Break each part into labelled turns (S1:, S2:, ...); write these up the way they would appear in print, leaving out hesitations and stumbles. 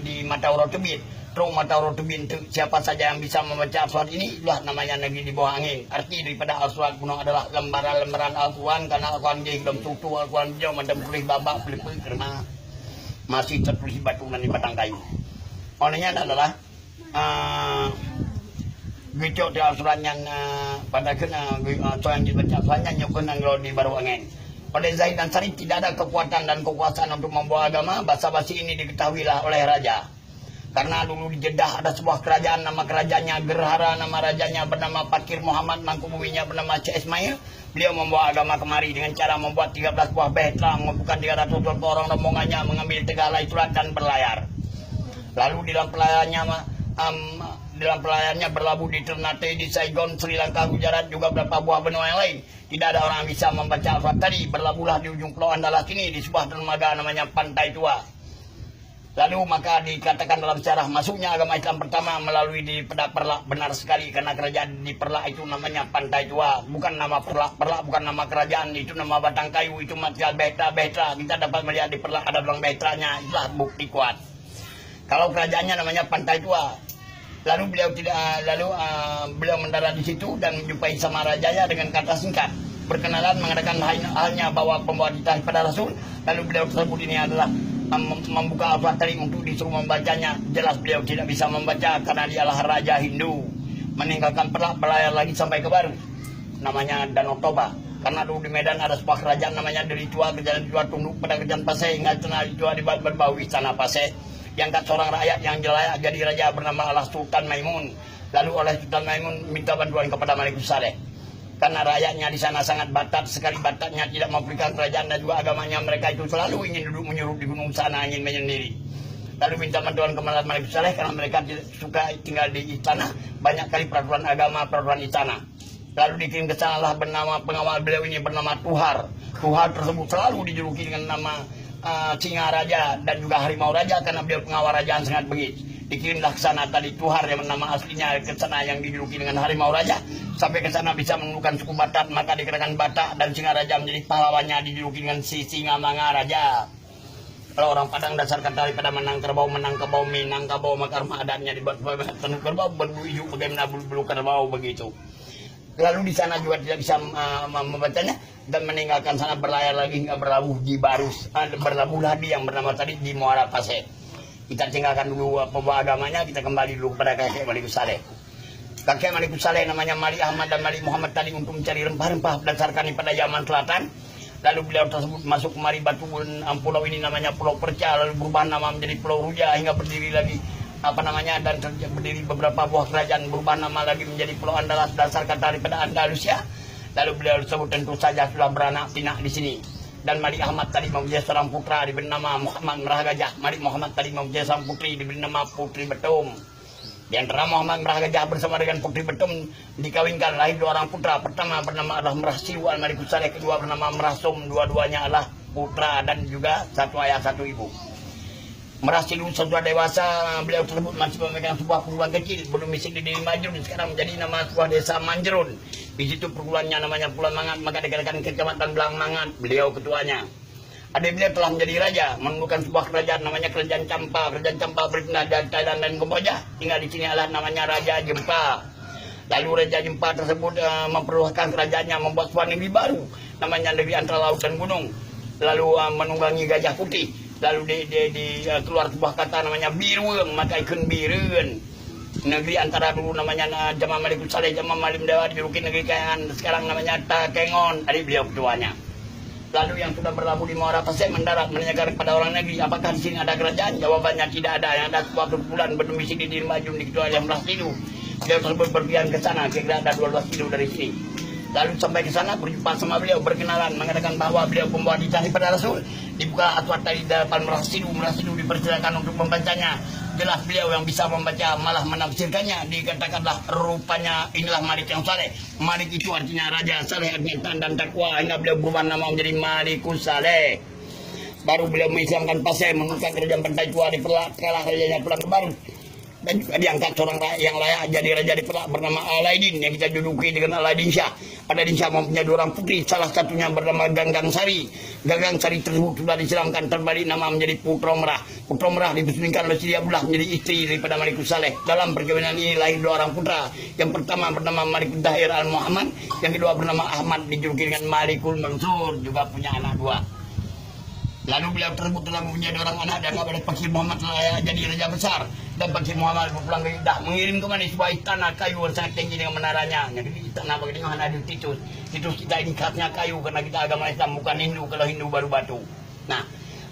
S1: di Matauro Tebin. Terus Matauro Tebin siapa saja yang bisa membaca surat ini, itulah namanya negeri di bawah angin. Arti daripada surat kuno adalah lembaran-lembaran Al-Quran, karena Al-Quran dia dalam tutu Al-Quran dia macam tulis babak pelipul karena masih tertulis batu dan di batang kayu. Olehnya adalah gitu dia suratnya pada kena yang dibaca suratnya nyokon kalau di baru angin. Pada Zaid dan Sarif tidak ada kekuatan dan kekuasaan untuk membawa agama. Basa-basi ini diketahuilah oleh raja. Karena dulu di Jeddah ada sebuah kerajaan, nama kerajaannya Gerhara, nama rajanya bernama Fakir Muhammad, mangkubuminya bernama Syekh Ismail. Beliau membawa agama kemari dengan cara membuat 13 buah behtla, mengumpulkan 300 orang rombongannya, mengambil 3 helai surat dan berlayar. Lalu dalam pelayannya berlabuh di Ternate, di Saigon, Sri Lanka, Gujarat, juga beberapa buah benua yang lain. Tidak ada orang yang bisa membaca Al-Quran tadi. Berlabuhlah di ujung pulau Andalas ini, di sebuah dermaga namanya Pantai Tua. Lalu maka dikatakan dalam sejarah masuknya agama Islam pertama melalui di Pedak Perlak. Benar sekali, karena kerajaan di Perlak itu namanya Pantai Tua. Bukan nama Perlak, Perlak bukan nama kerajaan, itu nama batang kayu, itu material betra. Kita dapat melihat di Perlak ada belang betranya, itulah bukti kuat. Kalau kerajaannya namanya Pantai Tua. Lalu beliau mendarat di situ dan menjumpai sama rajanya dengan kata singkat. Berkenalan, mengadakan halnya bahwa pembawa ditanya pada Rasul. Lalu beliau tersebut ini adalah membuka Al-Quran tadi untuk disuruh membacanya. Jelas beliau tidak bisa membaca karena dialah raja Hindu. Meninggalkan Perlak, berlayar lagi sampai ke Baru, namanya Danau Toba. Karena dulu di Medan ada sebuah kerajaan namanya Deli Tua, kerajaan Tua tunduk pada kerajaan Pasai, hingga Deli Tua berbau istana Pasai. Diangkat seorang rakyat yang layak jadi raja bernama Allah Sultan Maimun. Lalu oleh Sultan Maimun minta bantuan kepada Malik Saleh. Karena rakyatnya di sana sangat batat sekali, batatnya tidak memberikan kerajaan dan juga agamanya, mereka itu selalu ingin duduk menyuruh di gunung sana, ingin menyendiri. Lalu minta bantuan kepada Malik Saleh karena mereka tidak suka tinggal di istana, banyak kali peraturan agama, peraturan istana. Lalu dikirim ke sana lah bernama pengawal beliau ini bernama Tuhar. Tuhar tersebut selalu dijuluki dengan nama Singa Raja dan juga Harimau Raja karena beliau pengawal raja yang sangat bengis. Dikirimlah ke sana tadi Tuhar yang nama aslinya ke sana yang dijuluki dengan Harimau Raja. Sampai ke sana bisa menemukan suku Batak, maka dikatakan Batak dan Singa Raja menjadi pahlawannya, dijuluki dengan si Singa Manga Raja. Kalau orang Padang dasar kata daripada menang kerbau, minang kerbau, maka rumah adatnya dibuat penuh kerbau, berbulu hijau bagaimana bulu kerbau begitu. Lalu di sana juga tidak bisa membacanya dan meninggalkan sana, berlayar lagi hingga berlabuh di Barus, berlabuhlah di yang bernama tadi di Muara Pasir. Kita tinggalkan dulu pembawa agamanya, kita kembali dulu kepada kakek Malik Saleh. Kakek Malik Saleh namanya Malik Ahmad dan Malik Muhammad tadi untuk mencari rempah-rempah berdasarkan pada Yaman Selatan. Lalu beliau tersebut masuk kemari batu pulau ini namanya Pulau Perca, lalu berubah nama menjadi Pulau Ruja hingga berdiri lagi dan berdiri beberapa buah kerajaan, berubah nama lagi menjadi Pulau Andalas dasar kata daripada Andalusia. Lalu beliau tersebut tentu saja sudah beranak pinak di sini. Dan Malik Ahmad tadi mempunyai seorang putra diberi nama Muhammad Merah Gajah. Malik Muhammad tadi mempunyai seorang putri diberi nama Putri Betum. Di antara Muhammad Merah Gajah bersama dengan Putri Betum dikawinkan lahir 2 orang putra. Pertama bernama adalah Merah Siru Al-Malik Saleh, kedua bernama Merah Sum. Dua-duanya adalah putra dan juga satu ayah satu ibu. Merah Siru sudah dewasa, beliau tersebut masih memegang sebuah perguruan kecil, belum isi di Deli Majrun, sekarang menjadi nama sebuah desa Manjerun. Di situ perguruannya namanya Pulau Mangat, maka dikatakan Kecamatan Belang Mangat, beliau ketuanya. Adik beliau telah menjadi raja, menemukan sebuah kerajaan namanya Kerajaan Campa. Kerajaan Campa berpindah dari Thailand dan Kamboja, tinggal di sini adalah namanya Raja Jempa. Lalu Raja Jempa tersebut memperluaskan kerajaannya, membuat sebuah negeri baru, namanya negeri antara laut dan gunung. Lalu menunggangi Gajah Putih. Lalu keluar sebuah kata namanya Birueng, maka ikon Bireun. Negeri antara dulu namanya Jamal Malik Saleh, Jamal Malik Dewa, dijuluki negeri kekayaan, sekarang namanya Takengon, adik beliau ketuanya. Lalu yang sudah berlabuh di Muara Pasir mendarat menanyakan kepada orang negeri, apakah di sini ada kerajaan? Jawabannya tidak ada, yang ada sebuah kumpulan berdomisili di Madiun di Ketua yang 11 kilo. Beliau tersebut berpergian ke sana, kira-kira ada 12 kilo dari sini. Lalu sampai ke sana berjumpa sama beliau, berkenalan, mengatakan bahwa beliau pembawa dicari pada Rasul. Dibuka aswad tadi depan Merah Sidu dipersilakan untuk membacanya. Jelas beliau yang bisa membaca, malah menafsirkannya. Dikatakanlah rupanya inilah Malik yang saleh. Malik itu artinya raja, saleh artinya taat dan takwa, hingga beliau berubah nama menjadi Malikus Saleh. Baru beliau mengislamkan Pasai, menemukan kerajaan Pantai Tua di Perlak, kalah kerajanya pulang ke Baru. dan juga diangkat seorang rakyat yang layak jadi raja di Perak bernama Alaidin yang kita duduki dengan Alaidin Syah. Alaidin Syah mempunyai 2 orang putri, salah satunya bernama Ganggang Sari. Ganggang Sari tersebut sudah disiramkan terbalik nama menjadi Putra Merah. Putra Merah dipersembahkan oleh Siti Abdullah menjadi istri daripada Malikus Saleh. Dalam perkawinan ini lahir 2 orang putra. Yang pertama bernama Malikus Dahir Al Muhammad, yang kedua bernama Ahmad dijuluki dengan Malikul Mansur, juga punya anak 2. Lalu beliau tersebut telah mempunyai 2 orang anak dan kepada Fakir Muhammad telah jadi raja besar. Dan Fakir Muhammad berpulang ke Jeddah mengirim ke mana sebuah istana kayu yang sangat tinggi dengan menaranya. Jadi istana bagi dengan ada Titus. Titus kita ini khasnya kayu karena kita agama Islam bukan Hindu. Kalau Hindu baru batu. Nah,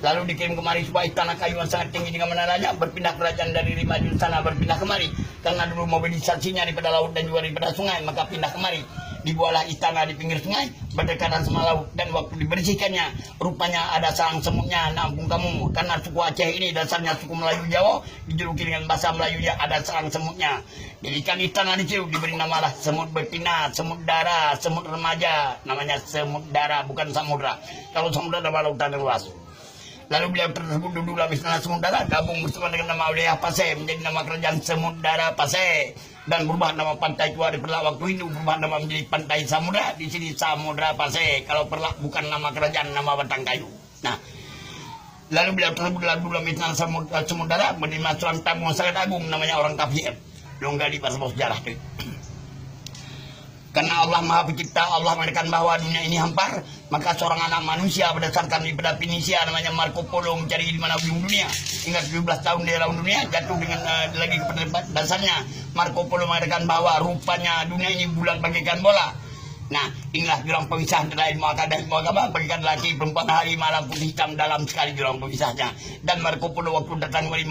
S1: lalu dikirim kemari sebuah istana kayu yang sangat tinggi dengan menaranya. Berpindah kerajaan dari Rimajul sana berpindah kemari. Karena dulu mobilisasinya daripada laut dan juga daripada sungai, maka pindah kemari. Dibuatlah istana di pinggir sungai berdekatan sama laut, dan waktu dibersihkannya rupanya ada sarang semutnya. Nampung kamu, karena suku Aceh ini dasarnya suku Melayu Jawa, dijuluki dengan bahasa Melayunya ada sarang semutnya. Jadikan istana di situ diberi namalah semut betina, semut dara, semut remaja. Namanya semut dara, bukan samudra. Kalau samudra ada lautan yang luas. Lalu beliau tersebut duduk dalam istana Semudara, gabung bersama dengan nama Wilayah Pasai menjadi nama kerajaan Semudara Pasai, dan berubah nama pantai tua di Perlak waktu itu berubah nama menjadi Pantai Samudra. Di sini Samudra Pasai. Kalau Perlak bukan nama kerajaan, nama batang kayu. Nah, lalu beliau tersebut dalam istana Semudara menerima seorang tamu yang sangat agung namanya orang kafir. Dongga di pas sejarah itu. Karena Allah Maha Pencipta, Allah mengatakan bahwa dunia ini hampar, maka seorang anak manusia berdasarkan daripada Pinisia namanya Marco Polo mencari di mana ujung dunia. Hingga 17 tahun di dalam dunia jatuh dengan lagi kepada dasarnya. Marco Polo mengatakan bahwa rupanya dunia ini bulat bagaikan bola. Nah, inilah jurang pemisah antara ilmu akal dan ilmu agama. Bagikan laki perempuan hari malam putih hitam dalam sekali jurang pemisahnya. Dan Marco Polo waktu datang kembali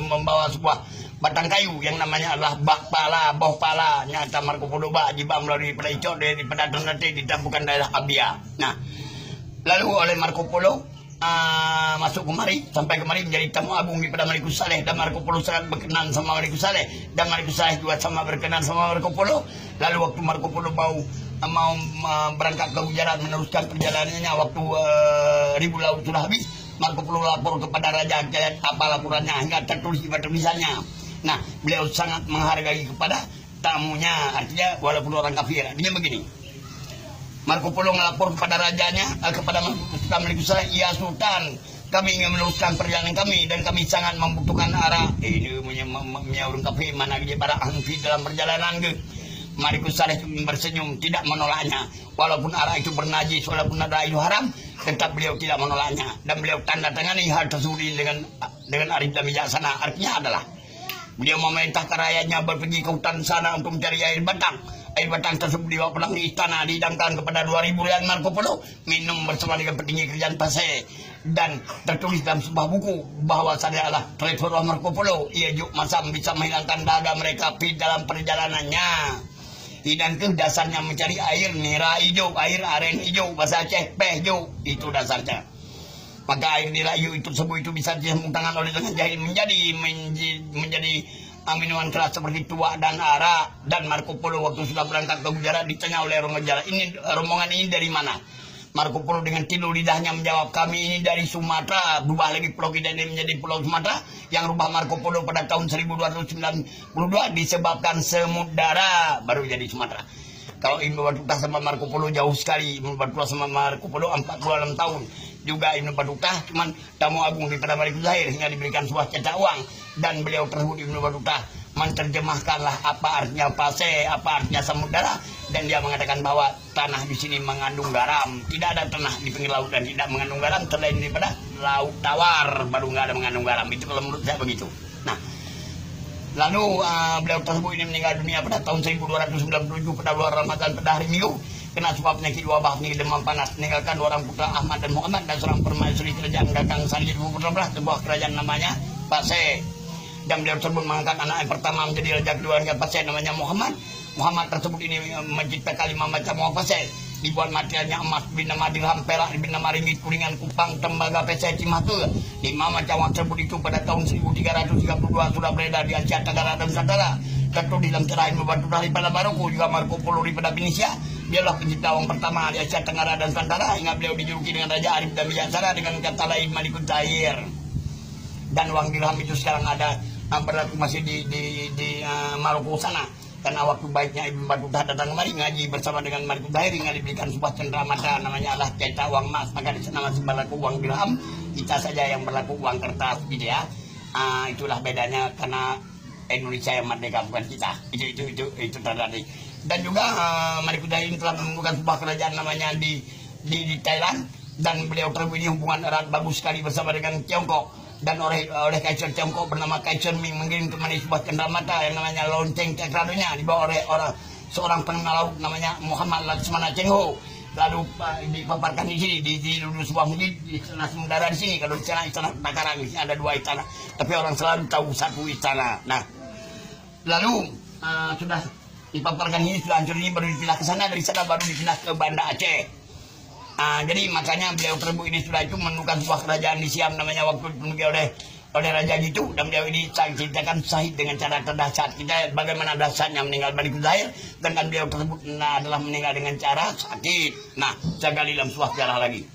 S1: membawa sebuah batang kayu yang namanya adalah bak pala, boh pala. Nyata Marco Polo jibak melalui pada icok daripada Ternate ditampukan daerah Abia. Nah, lalu oleh Marco Polo masuk kemari, sampai kemari menjadi tamu agung daripada Malikus Saleh, dan Marco Polo sangat berkenan sama Malikus Saleh, dan Malikus Saleh juga sama berkenan sama Marco Polo. Lalu waktu Marco Polo mau berangkat ke Gujarat meneruskan perjalanannya, waktu 1000 laut sudah habis, Marco Polo lapor kepada Raja Jayat apa laporannya hingga tertulis di tulisannya. Nah, beliau sangat menghargai kepada tamunya, artinya walaupun orang kafir. Artinya begini, Marco Polo melapor kepada rajanya, kepada Malikus Saleh, ya Sultan, kami ingin meneruskan perjalanan kami dan kami sangat membutuhkan arah. Ini punya orang kafir mana dia para ahli dalam perjalanan ke. Malikus Saleh bersenyum, tidak menolaknya. Walaupun arah itu bernajis, walaupun arah itu haram, tetap beliau tidak menolaknya. Dan beliau tanda tangani hal tersebut dengan arif dan bijaksana. Artinya adalah beliau memerintahkan rakyatnya pergi ke hutan sana untuk mencari air batang. Air batang tersebut dibawa pulang di istana, dihidangkan kepada 2000 rian Marco Polo, minum bersama dengan petinggi kerajaan Pasai. Dan tertulis dalam sebuah buku bahwa saya adalah traveler Marco Polo. Ia juga masam bisa menghilangkan dahaga mereka dalam perjalanannya. Dan itu dasarnya mencari air nira hijau, air aren hijau, bahasa Aceh peh hijau, itu dasarnya. Maka air nira hijau itu tersebut itu bisa disemutkan oleh dengan jahil menjadi minuman keras seperti tua dan arak. Dan Marco Polo waktu sudah berangkat ke Gujarat ditanya oleh orang Gujarat, ini rombongan ini dari mana? Marco Polo dengan tilu lidahnya menjawab, kami ini dari Sumatera. Berubah lagi pulau kita ini menjadi pulau Sumatera. Yang rubah Marco Polo pada tahun 1292 disebabkan semut dara, baru jadi Sumatera. Kalau Ibnu Battuta sama Marco Polo jauh sekali. Ibnu Battuta sama Marco Polo 46 tahun. Juga Ibnu Battuta cuman tamu agung daripada Malikus Zahir hingga diberikan sebuah cetak uang. Dan beliau tersebut Ibnu Battuta menerjemahkanlah apa artinya Pasai, apa artinya samudara, dan dia mengatakan bahwa tanah di sini mengandung garam. Tidak ada tanah di pinggir laut dan tidak mengandung garam selain daripada laut tawar, baru nggak ada mengandung garam. Itu kalau menurut saya begitu. Nah, lalu beliau tersebut ini meninggal dunia pada tahun 1297 pada bulan Ramadan pada hari Minggu, kena sebab penyakit wabah, penyakit demam panas, meninggalkan 2 orang putra Ahmad dan Muhammad dan seorang permaisuri kerajaan Ganggang Sari 2016, sebuah kerajaan namanya Pasai. Dan beliau tersebut mengangkat anak yang pertama menjadi raja kedua kerajaan Pasai namanya Muhammad. Muhammad tersebut ini menciptakan 5 macam uang Pasai. Dibuat materialnya emas, bin nama dirham, perak, bin nama ringgit, kuningan, kupang, tembaga, pesai, cimatu. 5 macam uang tersebut itu pada tahun 1332 sudah beredar di Asia Tenggara dan Nusantara. Tertulis dalam cerah Ibnu Battuta daripada Maroko, juga Marco Polo daripada Pinisia. Dialah pencipta uang pertama di Asia Tenggara dan Nusantara, hingga beliau dijuluki dengan Raja Arif dan Bijaksana dengan kata lain Malikus Zahir. Dan uang dirham itu sekarang ada berlaku masih di Maroko sana. Karena waktu baiknya Ibu Batuta datang kemari ngaji bersama dengan Mari Kudahir, diberikan sebuah cenderamata namanya Allah cetak uang emas, maka di sana masih berlaku uang dirham, kita saja yang berlaku uang kertas gitu ya. Itulah bedanya karena Indonesia yang merdeka bukan kita. Itu terjadi. Dan juga Mari Kudahir ini telah menemukan sebuah kerajaan namanya di Thailand, dan beliau terbunyi hubungan erat bagus sekali bersama dengan Tiongkok. Dan oleh Kaisar Tiongkok bernama Kaisar Ming mengirim kemari sebuah cenderamata yang namanya lonceng cekradonya, dibawa oleh seorang penengah laut namanya Muhammad Laksmana Cheng Ho. Lalu dipaparkan di sini di sebuah masjid di istana Semudara di sini. Kalau di sana istana Takarang, di sini ada 2 istana, tapi orang selalu tahu satu istana. Nah, lalu sudah dipaparkan ini, sudah hancur ini, baru dipindah ke sana, dari sana baru dipindah ke Banda Aceh. Jadi makanya beliau Terbu ini sudah itu menemukan sebuah kerajaan di Siam namanya waktu dipenuhi oleh raja gitu, dan beliau ini saya ceritakan syahid dengan cara terdahsyat. Kita bagaimana dahsyatnya meninggal Mari Kudahir, dan beliau tersebut adalah meninggal dengan cara sakit. Nah, saya gali dalam sebuah sejarah lagi.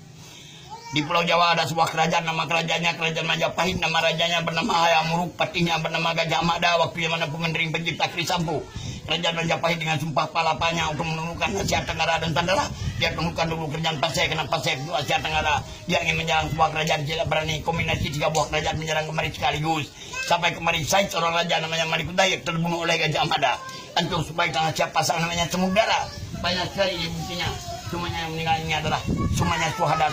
S1: Di Pulau Jawa ada sebuah kerajaan, nama kerajaannya Kerajaan Majapahit, nama rajanya bernama Hayam Wuruk, patihnya bernama Gajah Mada, waktu zaman pengendering pencipta Krisampu. Kerajaan Majapahit dengan sumpah palapanya untuk menundukkan Asia Tenggara dan Tandara, dia tundukkan dulu kerajaan Pasai, kenapa Pasai itu Asia Tenggara. Dia ingin menyerang sebuah kerajaan, tidak berani kombinasi 3 buah kerajaan menyerang kemari sekaligus. Sampai kemari Said, seorang raja namanya Mari Kudahir terbunuh oleh Gajah Mada. Antum supaya tanah siapa pasang namanya Semudara. Banyak sekali buktinya. Semuanya yang meninggal ini adalah semuanya suhada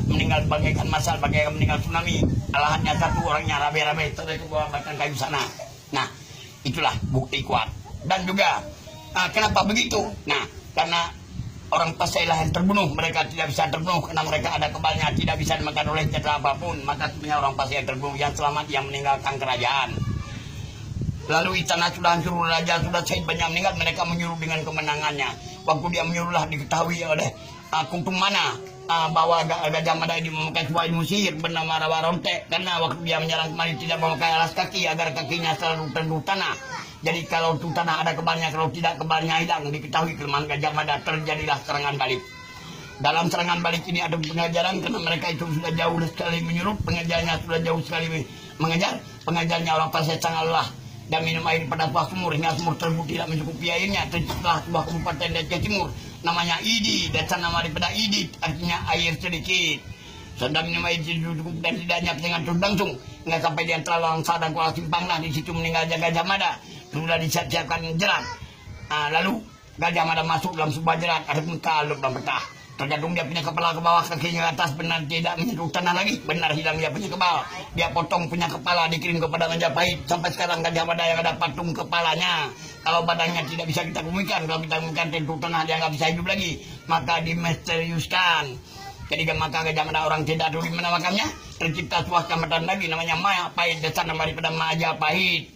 S1: meninggal bagaikan masal, bagaikan meninggal tsunami. Alahannya satu, orangnya rabe-rabe terus ke bawah batang kayu sana. Nah, itulah bukti kuat. Dan juga kenapa begitu? Nah, karena orang Pasai lah yang terbunuh, mereka tidak bisa terbunuh karena mereka ada kebalnya, tidak bisa dimakan oleh cedera apapun. Maka sebenarnya orang Pasai yang terbunuh, yang selamat yang meninggalkan kerajaan. Lalu istana sudah hancur, raja sudah syahid, banyak meninggal, mereka menyuruh dengan kemenangannya. Waktu dia menyuruhlah diketahui oleh Kuntum Mana bahwa Gajah Mada ini memakai sebuah ilmu sihir bernama Rawa Rontek, karena waktu dia menyerang kembali tidak memakai alas kaki agar kakinya selalu teduh tanah. Jadi kalau itu tanah ada kebalnya, kalau tidak kebalnya hilang. Diketahui kelemahan Gajah Mada, terjadilah serangan balik. Dalam serangan balik ini ada pengajaran, karena mereka itu sudah jauh sekali menyuruh, pengajarnya sudah jauh sekali mengajar. Pengajarnya orang Pasai sangat lelah dan minum air pada sebuah sumur, hingga sumur tersebut tidak mencukupi airnya. Terciptalah sebuah kabupaten di Aceh Timur namanya Idi, desa nama daripada Idi artinya air sedikit. Sedang minum air cukup dan tidaknya dengan terus langsung hingga sampai dia terlalu langsa dan kuala simpang, lah di situ meninggal Gajah Mada. Sudah disiapkan jerat. Lalu Gajah Mada masuk dalam sebuah jerat, ada pun kalup dan betah. Tergantung dia punya kepala ke bawah, kakinya ke atas, benar tidak menyentuh tanah lagi, benar hilang dia punya kepala. Dia potong punya kepala, dikirim kepada Majapahit. Sampai sekarang Gajah Mada yang ada patung kepalanya. Kalau badannya tidak bisa kita temukan, kalau kita temukan tentu tanah dia nggak bisa hidup lagi, maka dimisteriuskan. Jadi maka Gajah Mada orang tidak tahu di mana makamnya. Tercipta sebuah kecamatan lagi namanya Majapahit, desa nama daripada Majapahit.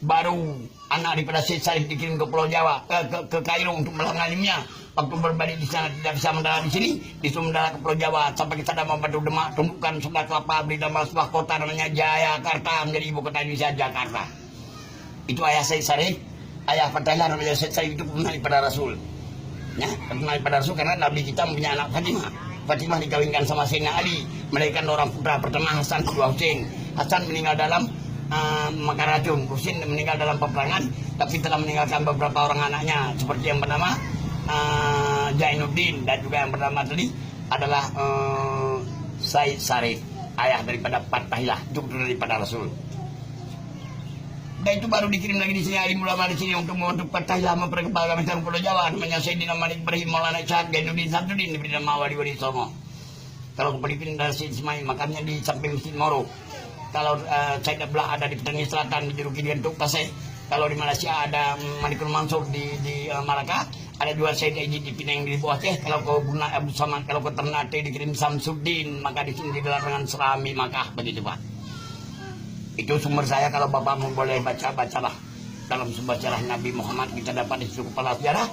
S1: Baru anak daripada Syed Sarif dikirim ke Pulau Jawa, ke Kairo untuk mengalimnya. Waktu berbalik di sana tidak bisa mendarat di sini, disuruh mendarat ke Pulau Jawa sampai kita ada membantu Demak, tumbuhkan sebelah kelapa, beri nama sebuah kota namanya Jayakarta, menjadi ibu kota Indonesia Jakarta. Itu ayah Syed Sarif, ayah Fatahillah namanya Syed Sarif itu pernah daripada Rasul. Ya, pernah daripada Rasul karena Nabi kita punya anak Fatimah. Fatimah dikawinkan sama Sayyidina Ali, melahirkan orang putra pertama Hasan kedua Husain. Hasan meninggal dalam makan racun, Husain meninggal dalam peperangan, tapi telah meninggalkan beberapa orang anaknya seperti yang bernama Jainuddin dan juga yang bernama tadi adalah Syed Sarif, ayah daripada Fatahillah, itu daripada Rasul. Dan itu baru dikirim lagi di sini alim ulama di sini untuk membantu Fatahillah memperkembangkan Islam Pulau Jawa, namanya Sayyidina Malik Ibrahim Maulana Ishaq Jainuddin Samsudin, diberi nama Wali-Wali Songo. Kalau ke Filipina dari Syed Ismail, makamnya di samping Masjid Moro. Kalau Syed Abdullah ada di Petangi Selatan di Jeruk Kidiantuk Pasai. Kalau di Malaysia ada Malikul Mansur di Malaka. Ada juga Syed Ejid di Pinang di Bawah Aceh. Kalau ke Brunei Abu Samad, kalau ke Ternate dikirim Samsudin, maka di sini di larangan Serami Makkah, begitu Pak. Itu sumber saya, kalau Bapak mau boleh bacalah. Dalam sebuah sejarah Nabi Muhammad kita dapat di suku kepala sejarah.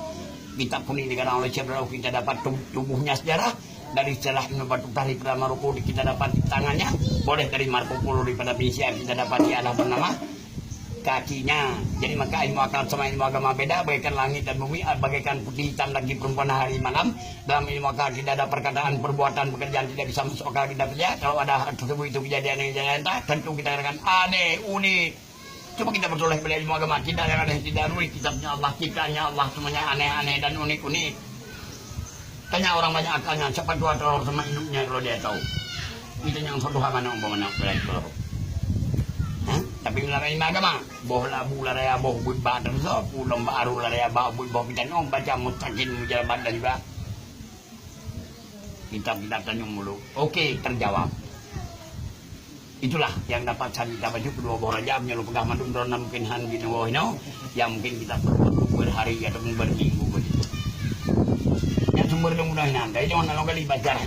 S1: Kitab kuning dikarang oleh Syekh Rauf kita dapat tubuhnya sejarah. Dari sejarah Ibnu Battuta daripada Maroko kita dapat di tangannya. Boleh dari Marco Polo daripada Indonesia kita dapat di ada bernama kakinya. Jadi maka ilmu akal sama ilmu agama beda, bagaikan langit dan bumi, bagaikan putih hitam lagi perempuan hari malam. Dalam ilmu akal tidak ada perkataan, perbuatan, pekerjaan tidak bisa masuk akal kita percaya. Kalau ada tersebut itu kejadian yang nyata, tentu kita katakan aneh, unik. Coba kita bersoleh pada ilmu agama kita yang ada tidak ruih, kitabnya Allah, ciptanya Allah, semuanya aneh-aneh dan unik-unik. Tanya orang banyak akalnya, cepat dua telur sama induknya kalau dia tahu. Itu yang satu hal mana umpamanya belajar telur. Tapi bila ilmu agama, boh labu laraya boh bud badan so, pulang baru laraya boh bud boh kita nom baca mutakin mujar badan juga. Kitab-kitab tanya mulu. Oke, terjawab. Itulah yang dapat saya kita baju kedua boh raja menyeluruh pegang mandum drona mungkin han gini wah yang mungkin kita perlu berhari ataupun berminggu begitu. Yang sumber mudah-mudahan anda jangan lalu kali baca